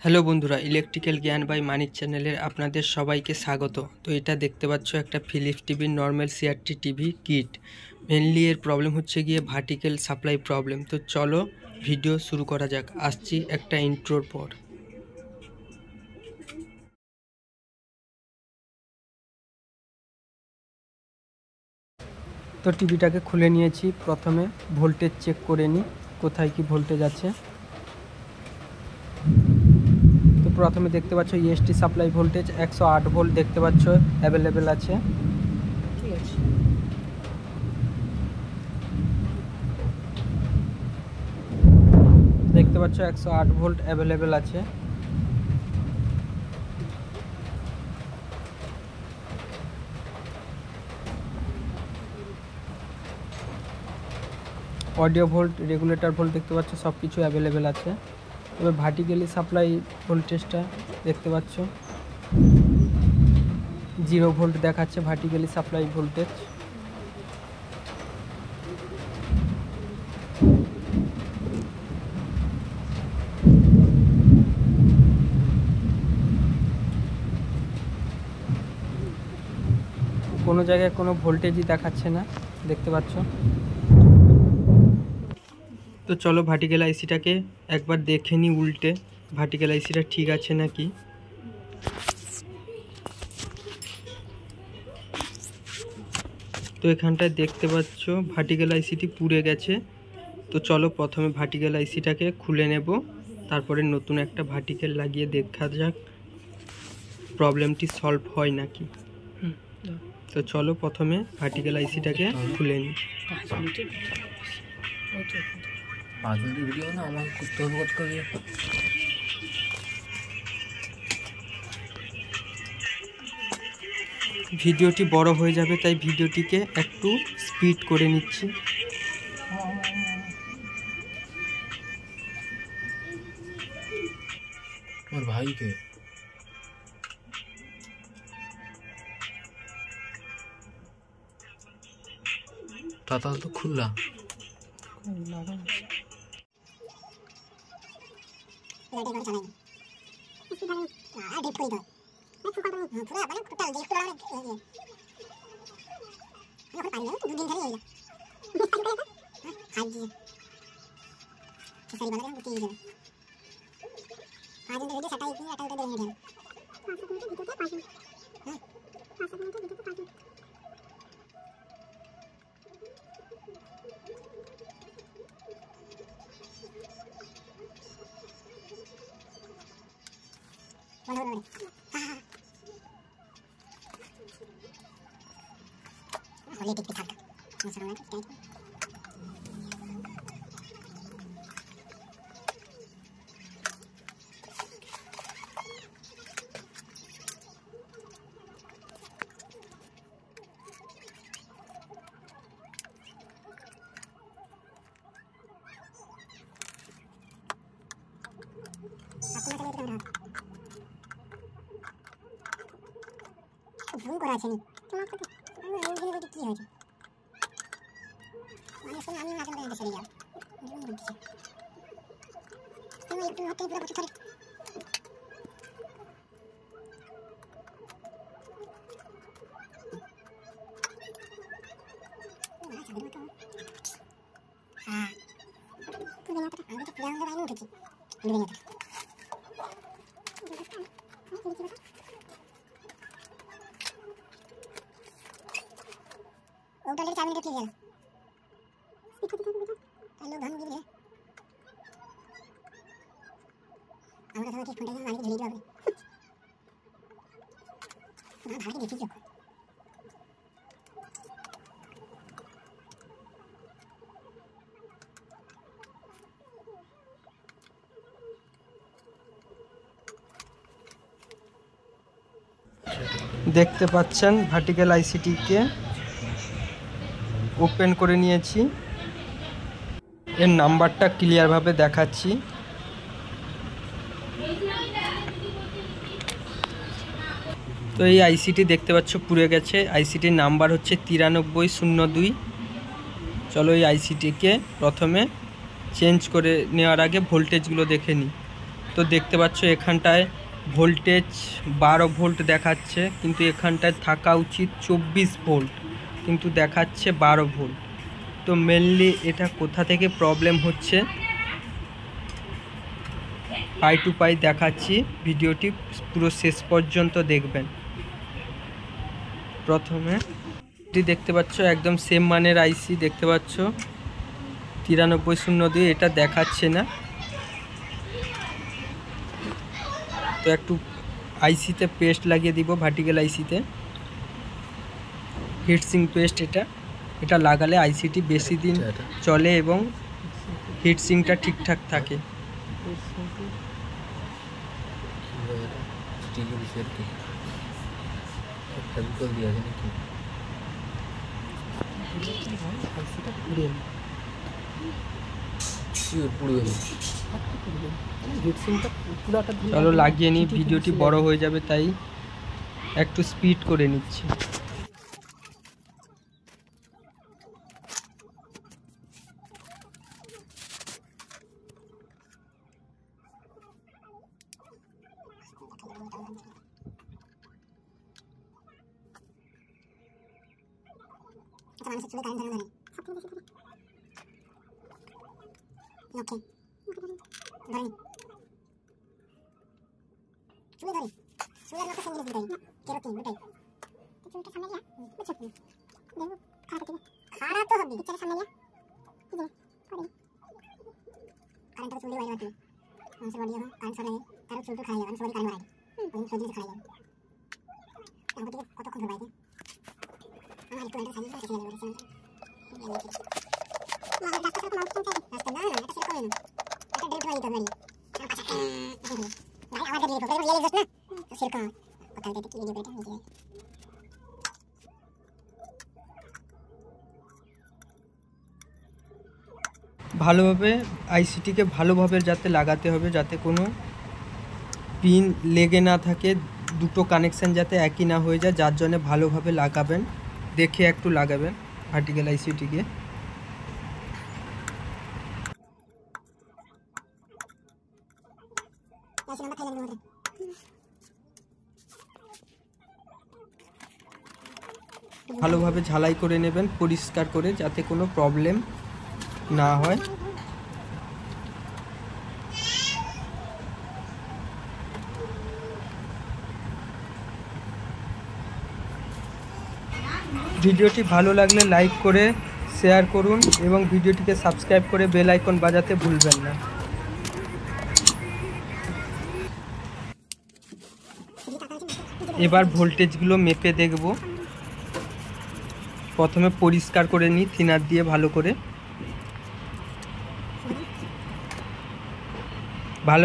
Hello বন্ধুরা, electrical জ্ঞান by মানিক চ্যানেলের আপনাদের সবাইকে স্বাগত। তো এটা দেখতে পাচ্ছ একটা ফিলিপস টিভির normal CRT TV kit. Mainly এর প্রবলেম হচ্ছে গিয়ে ভার্টিক্যাল সাপ্লাই প্রবলেম। তো চলো ভিডিও শুরু করা যাক, আসছি একটা ইন্ট্রোর পর। তো টিভিটাকে খুলে নিয়েছি, প্রথমে ভোল্টেজ চেক করে নিই কোথায় কি ভোল্টেজ আছে। তো প্রথমে দেখতে পাচ্ছ ইএসটি সাপ্লাই ভোল্টেজ 108 ভোল্ট দেখতে পাচ্ছ অ্যাভেলেবেল আছে, ঠিক আছে। দেখতে পাচ্ছ 108 ভোল্ট অ্যাভেলেবেল আছে। অডিও ভোল্ট, রেগুলেটর ভোল্ট দেখতে পাচ্ছ, সব কিছু অ্যাভেলেবেল আছে। তবে ভার্টিক্যালি সাপ্লাই ভোল্টেজটা দেখতে পাচ্ছ 0 ভোল্ট দেখাচ্ছে ভার্টিক্যালি সাপ্লাই ভোল্টেজ। কোনো জায়গায় কোনো ভোল্টেজই দেখাচ্ছে না, দেখতে পাচ্ছ। তো চলো ভার্টিক্যাল আইসিটাকে একবার দেখে নিই উল্টে, ভার্টিক্যাল আইসিটা ঠিক আছে নাকি। তো এখানটায় দেখতে পাচ্ছ ভার্টিক্যাল আইসিটি পুড়ে গেছে। তো চলো প্রথমে ভার্টিক্যাল আইসিটাকে খুলে নেব, তারপরে নতুন একটা ভার্টিক্যাল লাগিয়ে দেখা যাক প্রবলেমটি সলভ হয় নাকি। তো চলো প্রথমে ভার্টিক্যাল আইসিটাকে খুলে নিই। ভিডিওটি বড় হয়ে যাবে, তাই ভিডিওটিকে একটু স্পিড করে নিচ্ছি। আমার ভাইকে টাটা তো খুললা ভুল করা আছে তোমার তো কি হয়েছে মানে শুনে আমি মাঝে মাঝে চলে যাও তুমি একটু হাতে পুরো বসে থাকে হ্যাঁ তুমি না তো আমি তো প্ল্যান করে উঠেছি তুমি না ওটালে চাবিটা ঠিক আছে হ্যালো ধান দিবে আমরা তো কি ফোনটা মারি ধরে যাবে না ধারে দেখি যাও দেখতে পাচ্ছেন ভার্টিক্যাল আইসিটিকে ওপেন করে নিয়েছি, এর নাম্বারটা ক্লিয়ারভাবে দেখাচ্ছি। তো এই আইসিটি দেখতে পাচ্ছ পুড়ে গেছে, আইসিটির নাম্বার হচ্ছে 9302। চলো এই আইসিটিকে প্রথমে চেঞ্জ করে নেওয়ার আগে ভোল্টেজগুলো দেখে নিই। তো দেখতে পাচ্ছ এখানটায় ভোল্টেজ 12 ভোল্ট দেখাচ্ছে, কিন্তু এখানটায় থাকা উচিত 24 ভোল্ট, কিন্তু দেখাচ্ছে 12 ভোল্ট। তো মেনলি এটা কোথা থেকে প্রবলেম হচ্ছে পাই টু পাই দেখাচ্ছি, ভিডিওটি পুরো শেষ পর্যন্ত দেখবেন। প্রথমে এটি দেখতে পাচ্ছ একদম সেম মানের আইসি দেখতে পাচ্ছ 9302, এটা দেখাচ্ছে না। তো একটু আইসিতে পেস্ট লাগিয়ে দিব, ভার্টিক্যাল আইসিতে হিটসিং পেস্ট, এটা লাগালে আইসিটি বেশি দিন চলে এবং হিটসিংটা ঠিকঠাক থাকে। চলো লাগিয়ে নিই, ভিডিওটি বড় হয়ে যাবে তাই একটু স্পিড করে নিচ্ছি। মানুষের চুলে কারেন্ট ধরে ওকে ধরেন চুলে ধরে চুলের মতো সঙ্গে দিতে কেরোটিন ওটাই চুলটা সামনে লিয়া বুঝছো দেখো খাড়া তো হবে পিছনে সামনে লিয়া কি জানো করে কারেন্টটা চুলে বাইরে মারতে মানুষের বডি যখন কারেন্ট চলে তার চুলটা খাড়া যাবে সবাই কারেন্ট মারে ওই সবজি খাড়া যাবে আমাকে কতক্ষণ ধরে বাইরে আমার একটু এটা সাজিয়ে রেখে যাবে ভালোভাবে আইসিটিকে ভালোভাবে যাতে লাগাতে হবে, যাতে কোনো পিন লেগে না থাকে, দুটো কানেকশান যাতে একই না হয়ে যায়, যার জন্য ভালোভাবে লাগাবেন, দেখে একটু লাগাবেন ভার্টিক্যাল আইসিটিকে। ভালোভাবে ঝালাই করে নেবেন পরিষ্কার করে, যাতে কোনো প্রবলেম না হয়। ভিডিওটি ভালো লাগলে লাইক করে শেয়ার করুন এবং ভিডিওটিকে সাবস্ক্রাইব করে বেল আইকন বাজাতে ভুলবেন না। এবার ভোল্টেজগুলো মেপে দেখব। প্রথমে পরিষ্কার করে নিই থিনার দিয়ে ভালো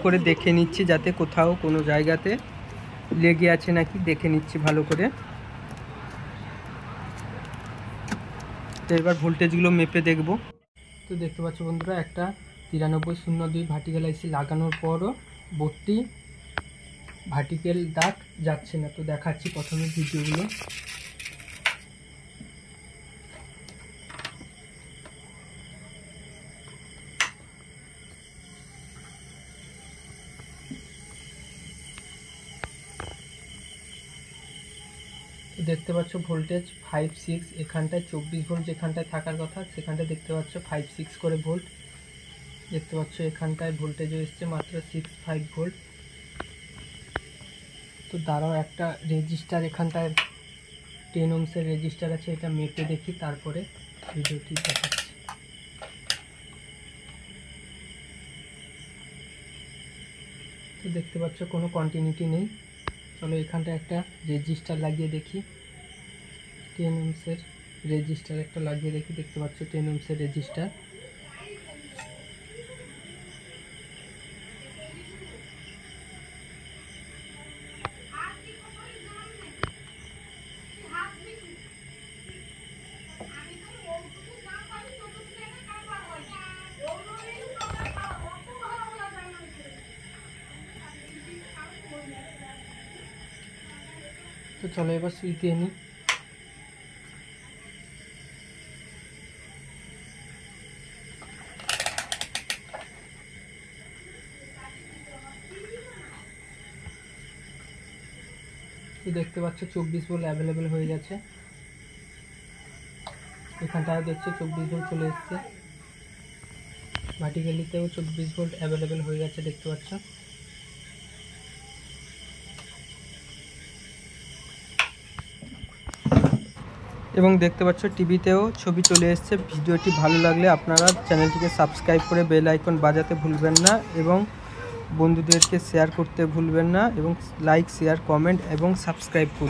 করে দেখে নিচ্ছি, যাতে কোথাও কোনো জায়গাতে লেগে আছে নাকি দেখে নিচ্ছি ভালো করে। তো এবার ভোল্টেজগুলো মেপে দেখব। তো দেখতে পাচ্ছ বন্ধুরা, একটা 9302 ভার্টিক্যাল আইসি লাগানোর পরও বোর্ডটি ভার্টিক্যাল দাগ যাচ্ছে না। তো দেখাচ্ছি প্রথমে ভিডিওগুলো। দেখতে পাচ্ছ ভোল্টেজ 5-6, এখানটায় 24 ভোল্ট যেখানটায় থাকার কথা সেখানটায় দেখতে পাচ্ছ 5-6 করে ভোল্ট দেখতে পাচ্ছ। এখানটায় ভোল্টেজও এসছে মাত্র 6-5 ভোল্ট। তো দাঁড়াও, একটা রেজিস্টার এখানটায় 10 ohms-এর রেজিস্টার আছে, এটা মেপে দেখি, তারপরে ভিডিওটি দেখাচ্ছি। তো দেখতে পাচ্ছ কোনো কন্টিনিউটি নেই। চলো এখানটা একটা রেজিস্টার লাগিয়ে দেখি, 10 ohms-এর রেজিস্টার একটা লাগিয়ে দেখি। দেখতে পাচ্ছ 10 ohms-এর রেজিস্টার। তো চলো এবার সুইচ দিয়ে নিই। তো দেখতে পাচ্ছ 24 ভোল্ট অ্যাভেলেবেল হয়ে গেছে। এখানটায় দেখছো 24 ভোল্ট চলে এসছে। ভার্টিক্যালিতেও 24 ভোল্ট অ্যাভেলেবেল হয়ে গেছে দেখতে পাচ্ছ। এবং দেখতে পাচ্ছ টিভিতেও ছবি চলে এসছে। ভিডিওটি ভালো লাগলে আপনারা চ্যানেলটিকে সাবস্ক্রাইব করে বেল আইকন বাজাতে ভুলবেন না এবং বন্ধুদেরকে শেয়ার করতে ভুলবেন না এবং লাইক শেয়ার কমেন্ট এবং সাবস্ক্রাইব করুন।